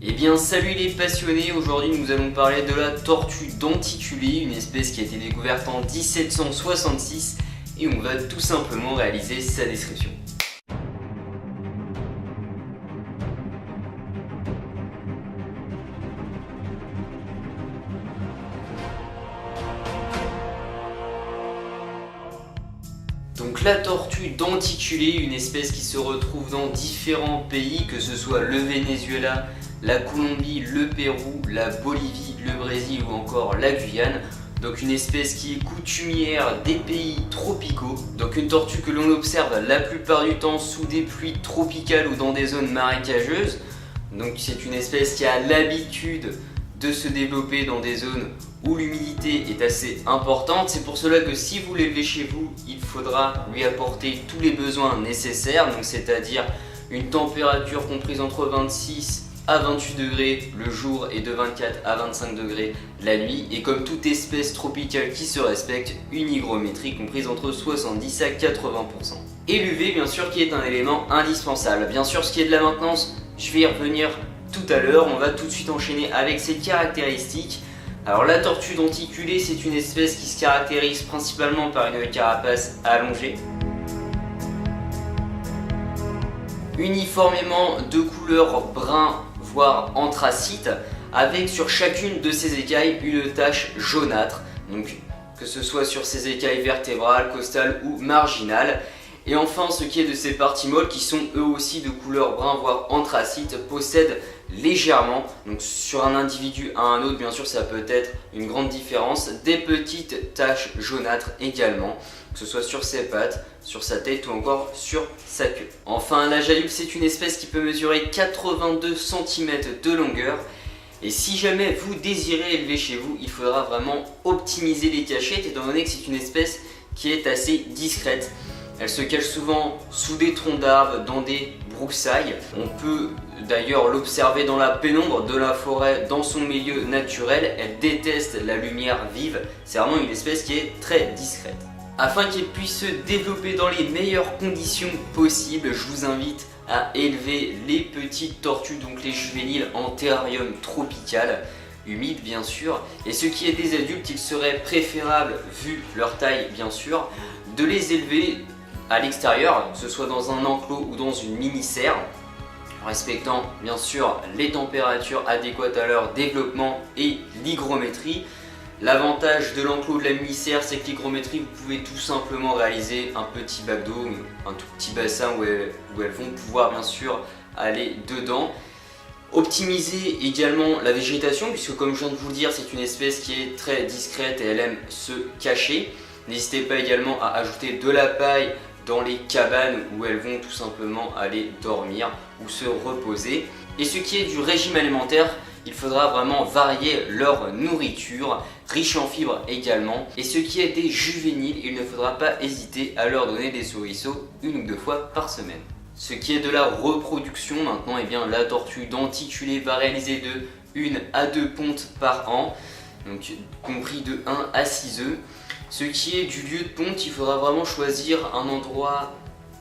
Eh bien salut les passionnés, aujourd'hui nous allons parler de la tortue denticulée, une espèce qui a été découverte en 1766 et on va tout simplement réaliser sa description. Donc la tortue denticulée, une espèce qui se retrouve dans différents pays, que ce soit le Venezuela, la Colombie, le Pérou, la Bolivie, le Brésil ou encore la Guyane. Donc une espèce qui est coutumière des pays tropicaux. Donc une tortue que l'on observe la plupart du temps sous des pluies tropicales ou dans des zones marécageuses. Donc c'est une espèce qui a l'habitude de se développer dans des zones où l'humidité est assez importante. C'est pour cela que si vous l'élevez chez vous, il faudra lui apporter tous les besoins nécessaires, donc c'est-à-dire une température comprise entre 26 à 28 degrés le jour et de 24 à 25 degrés la nuit, et comme toute espèce tropicale qui se respecte, une hygrométrie comprise entre 70 à 80%. Et l'UV bien sûr qui est un élément indispensable. Bien sûr ce qui est de la maintenance, je vais y revenir tout à l'heure. On va tout de suite enchaîner avec ses caractéristiques. Alors la tortue denticulée, c'est une espèce qui se caractérise principalement par une carapace allongée, uniformément de couleur brun voire anthracite, avec sur chacune de ses écailles une tache jaunâtre, donc que ce soit sur ses écailles vertébrales, costales ou marginales. Et enfin, ce qui est de ces parties molles qui sont eux aussi de couleur brun voire anthracite, possèdent légèrement, donc sur un individu à un autre bien sûr ça peut être une grande différence, des petites taches jaunâtres également, que ce soit sur ses pattes, sur sa tête ou encore sur sa queue. Enfin l'âge adulte, c'est une espèce qui peut mesurer 82 cm de longueur. Et si jamais vous désirez élever chez vous, il faudra vraiment optimiser les cachettes étant donné que c'est une espèce qui est assez discrète. Elle se cache souvent sous des troncs d'arbres, dans des broussailles. On peut d'ailleurs l'observer dans la pénombre de la forêt, dans son milieu naturel. Elle déteste la lumière vive. C'est vraiment une espèce qui est très discrète. Afin qu'elle puisse se développer dans les meilleures conditions possibles, je vous invite à élever les petites tortues, donc les juvéniles, en terrarium tropical, humide bien sûr. Et ce qui est des adultes, il serait préférable, vu leur taille bien sûr, de les élever à l'extérieur, que ce soit dans un enclos ou dans une mini-serre, respectant bien sûr les températures adéquates à leur développement et l'hygrométrie. L'avantage de l'enclos de la mini-serre, c'est que l'hygrométrie, vous pouvez tout simplement réaliser un petit bac d'eau, un tout petit bassin où elles vont pouvoir bien sûr aller dedans. Optimiser également la végétation, puisque comme je viens de vous le dire, c'est une espèce qui est très discrète et elle aime se cacher. N'hésitez pas également à ajouter de la paille dans les cabanes où elles vont tout simplement aller dormir ou se reposer. Et ce qui est du régime alimentaire, il faudra vraiment varier leur nourriture, riche en fibres également. Et ce qui est des juvéniles, il ne faudra pas hésiter à leur donner des souriceaux 1 ou 2 fois par semaine. Ce qui est de la reproduction maintenant, eh bien, la tortue denticulée va réaliser de 1 à 2 pontes par an, donc compris de 1 à 6 œufs. Ce qui est du lieu de ponte, il faudra vraiment choisir un endroit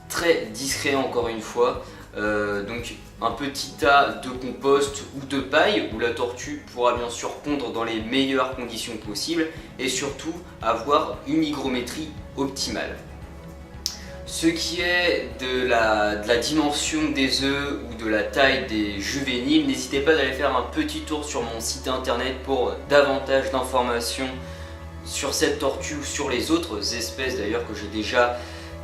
très discret encore une fois. Donc un petit tas de compost ou de paille où la tortue pourra bien sûr pondre dans les meilleures conditions possibles et surtout avoir une hygrométrie optimale. Ce qui est de la dimension des œufs ou de la taille des juvéniles, n'hésitez pas d'aller faire un petit tour sur mon site internet pour davantage d'informations sur cette tortue ou sur les autres espèces d'ailleurs que j'ai déjà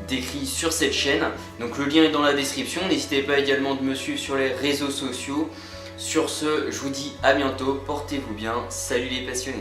décrit sur cette chaîne. Donc le lien est dans la description. N'hésitez pas également de me suivre sur les réseaux sociaux. Sur ce, je vous dis à bientôt, portez-vous bien, salut les passionnés.